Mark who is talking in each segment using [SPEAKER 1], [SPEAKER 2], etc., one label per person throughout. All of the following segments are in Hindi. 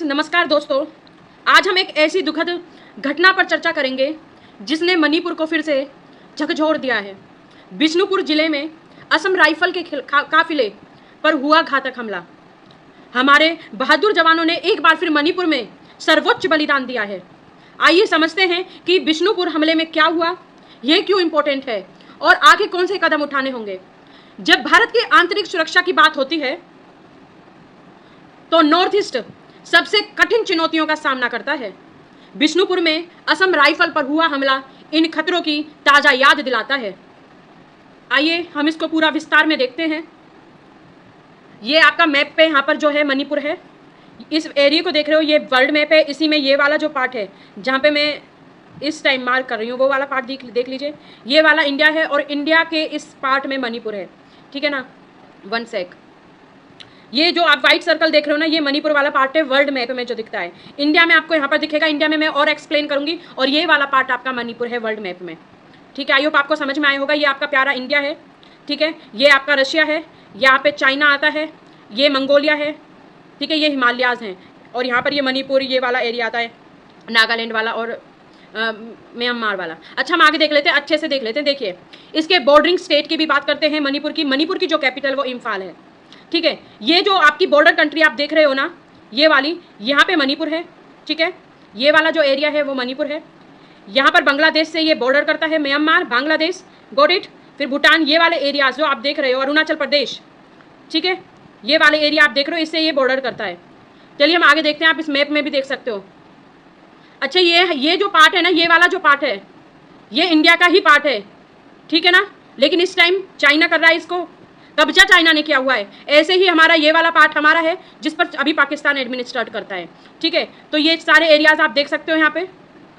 [SPEAKER 1] नमस्कार दोस्तों। आज हम एक ऐसी दुखद घटना पर चर्चा करेंगे जिसने मणिपुर को फिर से झकझोर दिया है। बिष्णुपुर जिले में असम राइफल के काफिले पर हुआ घातक हमला। हमारे बहादुर जवानों ने एक बार फिर मणिपुर में सर्वोच्च बलिदान दिया है। आइए समझते हैं कि बिष्णुपुर हमले में क्या हुआ, यह क्यों इंपॉर्टेंट है और आगे कौन से कदम उठाने होंगे। जब भारत की आंतरिक सुरक्षा की बात होती है तो नॉर्थ ईस्ट सबसे कठिन चुनौतियों का सामना करता है। बिष्णुपुर में असम राइफल पर हुआ हमला इन खतरों की ताजा याद दिलाता है। आइए हम इसको पूरा विस्तार में देखते हैं। ये आपका मैप पे यहाँ पर जो है मणिपुर है, इस एरिया को देख रहे हो, ये वर्ल्ड मैप है। इसी में ये वाला जो पार्ट है जहाँ पे मैं इस टाइम मार्क कर रही हूँ वो वाला पार्ट देख लीजिए। ये वाला इंडिया है और इंडिया के इस पार्ट में मणिपुर है, ठीक है ना। वन सेक, ये जो आप व्हाइट सर्कल देख रहे हो ना, ये मणिपुर वाला पार्ट है वर्ल्ड मैप में जो दिखता है। इंडिया में आपको यहाँ पर दिखेगा, इंडिया में मैं और एक्सप्लेन करूंगी। और ये वाला पार्ट आपका मणिपुर है वर्ल्ड मैप में, ठीक है। आई होप आपको समझ में आया होगा। ये आपका प्यारा इंडिया है, ठीक है। ये आपका रशिया है, यहाँ पे चाइना आता है, ये मंगोलिया है, ठीक है। ये हिमालयाज हैं और यहाँ पर ये मणिपुर, ये वाला एरिया आता है, नागालैंड वाला और म्यांमार वाला। अच्छा हम आगे देख लेते हैं, अच्छे से देख लेते हैं। देखिए इसके बॉर्डरिंग स्टेट की भी बात करते हैं मणिपुर की। मणिपुर की जो कैपिटल वो इम्फाल है, ठीक है। ये जो आपकी बॉर्डर कंट्री आप देख रहे हो ना, ये वाली, यहाँ पे मणिपुर है, ठीक है। ये वाला जो एरिया है वो मणिपुर है। यहाँ पर बांग्लादेश से ये बॉर्डर करता है, म्यांमार, बांग्लादेश, गॉट इट। फिर भूटान, ये वाले एरियाज जो आप देख रहे हो, अरुणाचल प्रदेश, ठीक है। ये वाले एरिया आप देख रहे हो, इससे ये बॉर्डर करता है। चलिए हम आगे देखते हैं, आप इस मैप में भी देख सकते हो। अच्छा ये जो पार्ट है ना, ये वाला जो पार्ट है ये इंडिया का ही पार्ट है, ठीक है ना। लेकिन इस टाइम चाइना कर रहा है, इसको कब्जा चाइना ने किया हुआ है। ऐसे ही हमारा ये वाला पार्ट हमारा है जिस पर अभी पाकिस्तान एडमिनिस्ट्रेट करता है, ठीक है। तो ये सारे एरियाज आप देख सकते हो यहाँ पे।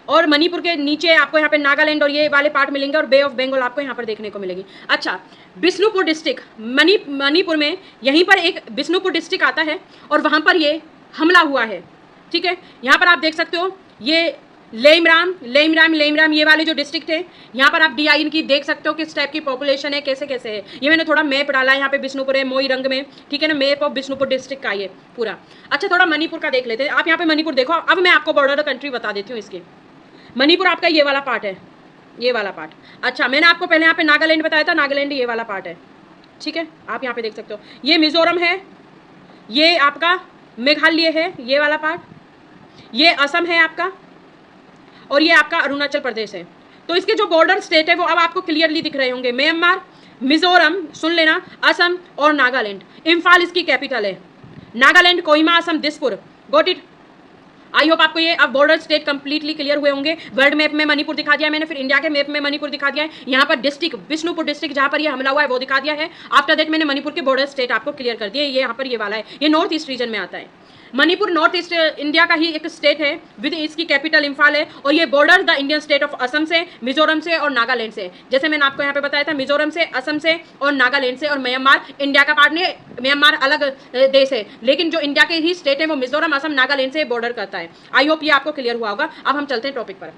[SPEAKER 1] और मणिपुर के नीचे आपको यहाँ पे नागालैंड और ये वाले पार्ट मिलेंगे और बे ऑफ बंगाल आपको यहाँ पर देखने को मिलेगी। अच्छा, बिष्णुपुर डिस्ट्रिक्ट मणिपुर में यहीं पर एक बिष्णुपुर डिस्ट्रिक्ट आता है और वहाँ पर ये हमला हुआ है, ठीक है। यहाँ पर आप देख सकते हो ये लेमराम ये वाले जो डिस्ट्रिक्ट है, यहाँ पर आप DIN की देख सकते हो किस टाइप की पॉपुलेशन है, कैसे कैसे है। ये मैंने थोड़ा मैप डाला है, यहाँ पे बिष्णुपुर है मोई रंग में, ठीक है ना। मैप ऑफ बिष्णुपुर डिस्ट्रिक्ट का ये पूरा। अच्छा थोड़ा मणिपुर का देख लेते हैं। आप यहाँ पे मणिपुर देखो। अब मैं आपको बॉर्डर कंट्री बता देती हूँ इसके। मणिपुर आपका ये वाला पार्ट है, ये वाला पार्ट। अच्छा मैंने आपको पहले यहाँ पे नागालैंड बताया था, नागालैंड ये वाला पार्ट है, ठीक है। आप यहाँ पे देख सकते हो ये मिजोरम है, ये आपका मेघालय है, ये वाला पार्ट, ये असम है आपका, और ये आपका अरुणाचल प्रदेश है। तो इसके जो बॉर्डर स्टेट है वो अब आपको क्लियरली दिख रहे होंगे, म्यांमार, मिजोरम, सुन लेना, असम और नागालैंड। इम्फाल इसकी कैपिटल है। Nagaland, Kohima, Assam, Dispur, got it. I hope आपको ये अब बॉर्डर स्टेट कंप्लीटली क्लियर हुए होंगे। वर्ल्ड मैप में मणिपुर दिखा दिया मैंने, फिर इंडिया के मैप में मणिपुर दिखा दिया है। यहाँ पर डिस्ट्रिक्ट बिष्णुपुर डिस्ट्रिक्ट जहाँ पर ये हमला हुआ है वो दिखा दिया है। आफ्टर दैट मैंने मणिपुर के बॉर्डर स्टेट आपको क्लियर कर दिया। ये यहाँ पर ये वाला है, ये नॉर्थ ईस्ट रीजन में आता है। मणिपुर नॉर्थ ईस्ट इंडिया का ही एक स्टेट है, विद इसकी कैपिटल इम्फाल है। और ये border the Indian state of Assam से, मिजोरम से और नागालैंड से। जैसे मैंने आपको यहाँ पे बताया था, मिजोरम से, असम से और नागालैंड से। और म्यांमार इंडिया का पार्ट नहीं, म्यांमार अलग देश है, लेकिन जो इंडिया के ही स्टेट है वो मिजोरम, असम, नागालैंड से बॉर्डर करता है। आई होप ये आपको क्लियर हुआ होगा। अब हम चलते हैं टॉपिक पर।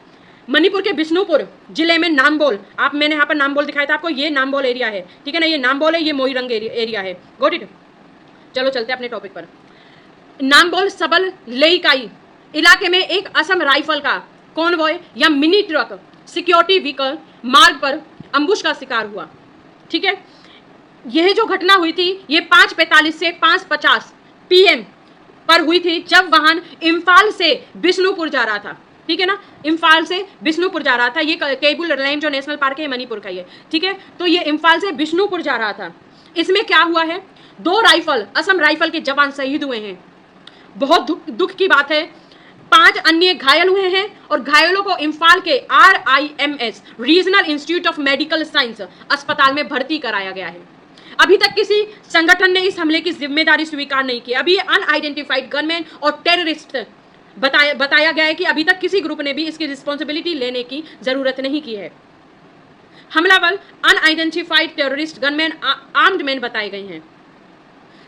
[SPEAKER 1] मणिपुर के बिष्णुपुर जिले में नामबोल, आप मैंने यहाँ पर नामबोल दिखाया था आपको, ये नामबोल एरिया है, ठीक है ना। ये नामबोल है, ये मोईरंग एरिया है, गॉट इट। चलो चलते हैं अपने टॉपिक पर। नामबोल सबल लेईकाई इलाके में एक असम राइफल का कॉन्वॉय या मिनी ट्रक सिक्योरिटी व्हीकल मार्ग पर अम्बुश का शिकार हुआ, ठीक है। यह जो घटना हुई थी ये 5:45 से 5:50 PM पर हुई थी, जब वाहन इम्फाल से बिष्णुपुर जा रहा था, ठीक है ना। इम्फाल से बिष्णुपुर जा रहा था। ये केबुल रेंज जो नेशनल पार्क है मणिपुर का, ये ठीक है। तो ये इम्फाल से बिष्णुपुर जा रहा था। इसमें क्या हुआ है, 2 राइफल असम राइफल के जवान शहीद हुए हैं। बहुत दुख की बात है। 5 अन्य घायल हुए हैं और घायलों को इम्फाल के RIMS regional institute of medical science अस्पताल में भर्ती कराया गया है। अभी तक किसी संगठन ने इस हमले की जिम्मेदारी स्वीकार नहीं की। अभी अनआइडेंटिफाइड गनमैन और टेररिस्ट बताया गया है कि अभी तक किसी ग्रुप ने भी इसकी रिस्पॉन्सिबिलिटी लेने की जरूरत नहीं की है। हमलावर unidentified terrorist gunman armed man बताए गए हैं।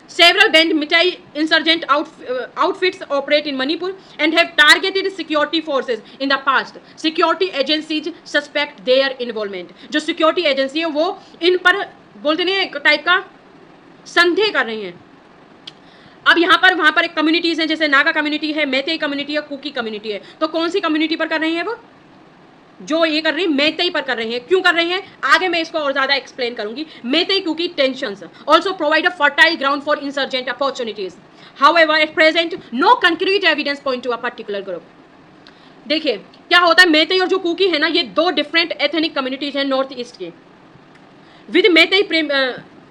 [SPEAKER 1] Several band Mitai insurgent outfits operate in Manipur and have targeted security forces in the past. Security agencies suspect their involvement. जो security agency है वो इन पर बोलते नहीं एक टाइप का संदेह कर रही हैं। अब यहाँ पर वहाँ पर एक कम्युनिटीज हैं, जैसे नागा कम्युनिटी है, मैतेई कम्युनिटी है, कुकी कम्युनिटी है। तो कौन सी कम्युनिटी पर कर रही है वो? जो ये कर रही है मैतेई पर कर रही है। क्यों कर रही है आगे मैं इसको और ज्यादा एक्सप्लेन करूंगी। Meitei Kuki tensions also provide a fertile ground for insurgent opportunities. However, at present, no concrete evidence point to a particular group. देखिए क्या होता है, मैतेई और जो कुकी है ना, ये दो डिफरेंट एथनिक कम्युनिटीज हैं नॉर्थ ईस्ट के। With Meitei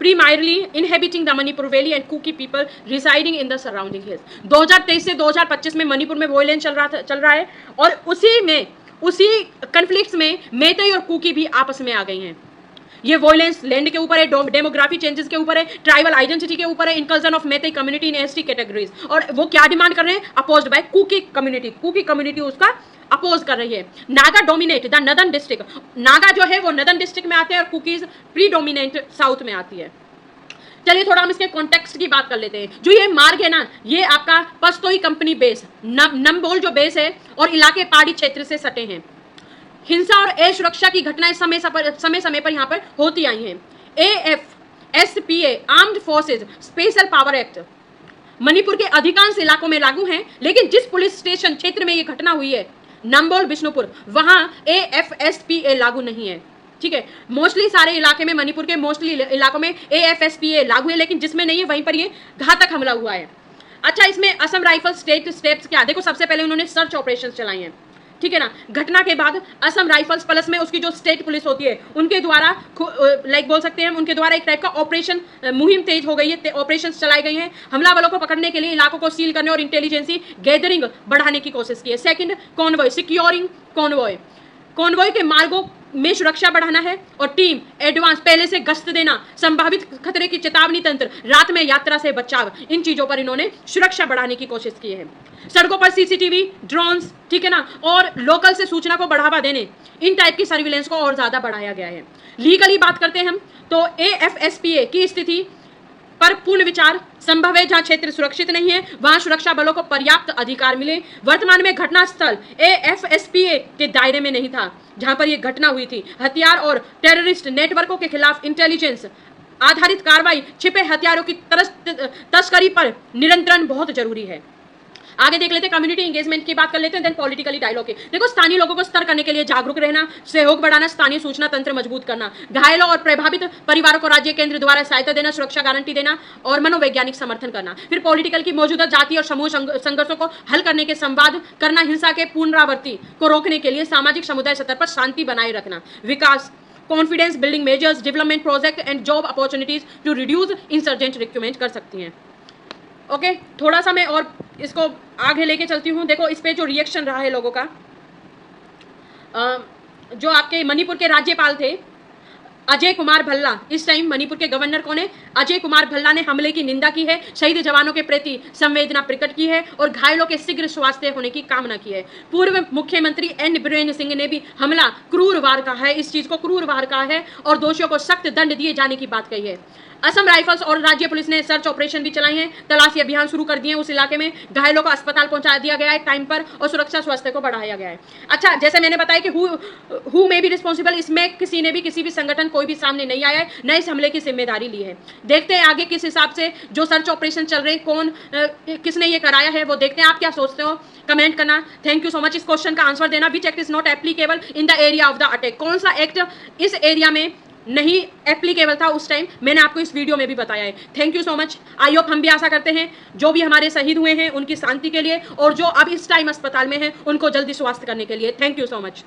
[SPEAKER 1] primarily inhabiting the Manipur Valley and Kuki people residing in the surrounding hills. 2023 से 2025 में मणिपुर में वॉयलेंस चल रहा है और उसी कन्फ्लिक्ट्स में मैतेई और कुकी भी आपस में आ गई हैं। ये वॉयलेंस लैंड के ऊपर है, डेमोग्राफी चेंजेस के ऊपर है, ट्राइबल आइडेंटिटी के ऊपर है, inclusion of Meitei community in ST categories. और वो क्या डिमांड कर रहे हैं? अपोज्ड बाय कुकी कम्युनिटी उसका अपोज कर रही है। Naga dominate the northern district. Naga जो है वो नदर्न डिस्ट्रिक्ट में आते हैं और कुकीज प्रीडोमिनेंट साउथ में आती है। चलिए थोड़ा हम इसके कॉन्टेक्स्ट की बात कर लेते हैं। जो ये मार्ग है ना, ये आपका पस्तोई कंपनी बेस नम्बोल जो बेस है और इलाके पहाड़ी क्षेत्र से सटे हैं। हिंसा और असुरक्षा की घटनाएं समय समय पर यहाँ पर होती आई हैं। AFSPA armed forces special power act Manipur के अधिकांश इलाकों में लागू हैं, लेकिन जिस पुलिस स्टेशन क्षेत्र में ये घटना हुई है नम्बोल बिष्णुपुर, वहां AFSPA लागू नहीं है। ठीक है, मोस्टली सारे इलाके में, मणिपुर के मोस्टली इलाकों में AFSPA लागू है, लेकिन जिसमें नहीं है वहीं पर ये घातक हमला हुआ है। अच्छा, इसमें असम राइफल स्टेप्स क्या? देखो सबसे पहले उन्होंने सर्च ऑपरेशन चलाई हैं। ठीक है ना, घटना के बाद असम राइफल्स प्लस में उसकी जो स्टेट पुलिस होती है उनके द्वारा लाइक बोल सकते हैं उनके द्वारा एक टाइप का ऑपरेशन मुहिम तेज हो गई है, ऑपरेशन चलाए गए हैं। हमलावरों को पकड़ने के लिए इलाकों को सील करने और इंटेलिजेंसी गैदरिंग बढ़ाने की कोशिश की है। सेकंड, कॉन्वॉय सिक्योरिंग कॉन्वॉय के मार्गों में सुरक्षा बढ़ाना है और टीम एडवांस पहले से गश्त देना, संभावित खतरे की चेतावनी तंत्र, रात में यात्रा से बचाव, इन चीजों पर इन्होंने सुरक्षा बढ़ाने की कोशिश की है। सड़कों पर CCTV, ड्रोन्स, ठीक है ना, और लोकल से सूचना को बढ़ावा देने, इन टाइप की सर्विलेंस को और ज्यादा बढ़ाया गया है। लीगली बात करते हैं हम तो AFSPA की स्थिति पर पूर्ण विचार संभव है। जहां क्षेत्र सुरक्षित नहीं है वहां सुरक्षा बलों को पर्याप्त अधिकार मिले। वर्तमान में घटना स्थल AFSPA के दायरे में नहीं था जहां पर यह घटना हुई थी। हथियार और टेररिस्ट नेटवर्कों के खिलाफ इंटेलिजेंस आधारित कार्रवाई, छिपे हथियारों की तस्करी पर नियंत्रण बहुत जरूरी है। आगे देख लेते हैं, कम्युनिटी एंगेजमेंट की बात कर लेते हैं, देन पॉलिटिकली डायलॉग की। देखो, स्थानीय लोगों को स्तर करने के लिए जागरूक रहना, सहयोग बढ़ाना, स्थानीय सूचना तंत्र मजबूत करना, घायलों और प्रभावित परिवारों को राज्य केंद्र द्वारा सहायता देना, सुरक्षा गारंटी देना और मनोवैज्ञानिक समर्थन करना। फिर पॉलिटिकल की मौजूदा जाति और समूह संघर्षों को हल करने के संवाद करना, हिंसा के पुनरावृत्ति को रोकने के लिए सामाजिक समुदाय स्तर पर शांति बनाए रखना, विकास, confidence building measures, development project and job opportunities to reduce insurgent recruitment कर सकती हैं। ओके, थोड़ा सा मैं और इसको आगे लेके चलती हूँ। देखो इस पे जो रिएक्शन रहा है लोगों का, जो आपके मणिपुर के राज्यपाल थे अजय कुमार भल्ला, इस टाइम मणिपुर के गवर्नर कौन है? अजय कुमार भल्ला ने हमले की निंदा की है, शहीद जवानों के प्रति संवेदना प्रकट की है और घायलों के शीघ्र स्वास्थ्य होने की कामना की है। पूर्व मुख्यमंत्री N बीरेन सिंह ने भी हमला क्रूर वार कहा है, इस चीज को क्रूर वार कहा है और दोषियों को सख्त दंड दिए जाने की बात कही है। असम राइफल्स और राज्य पुलिस ने सर्च ऑपरेशन भी चलाई हैं, तलाशी अभियान शुरू कर दिए हैं। उस इलाके में घायलों को अस्पताल पहुंचा दिया गया है टाइम पर और सुरक्षा स्वास्थ्य को बढ़ाया गया है। अच्छा, जैसे मैंने बताया कि हु में भी रिस्पॉन्सिबल, इसमें किसी ने भी, किसी भी संगठन कोई भी सामने नहीं आया है, न इस हमले की जिम्मेदारी ली है। देखते हैं आगे किस हिसाब से जो सर्च ऑपरेशन चल रहे कौन किसने ये कराया है वो देखते हैं। आप क्या सोचते हो कमेंट करना। Thank you so much. इस क्वेश्चन का आंसर देना, which act is not applicable in the area of the attack, कौन सा एक्ट इस एरिया में नहीं एप्लीकेबल था उस टाइम, मैंने आपको इस वीडियो में भी बताया है। Thank you so much. I hope, हम भी आशा करते हैं जो भी हमारे शहीद हुए हैं उनकी शांति के लिए और जो अब इस टाइम अस्पताल में हैं उनको जल्दी स्वास्थ्य करने के लिए। Thank you so much.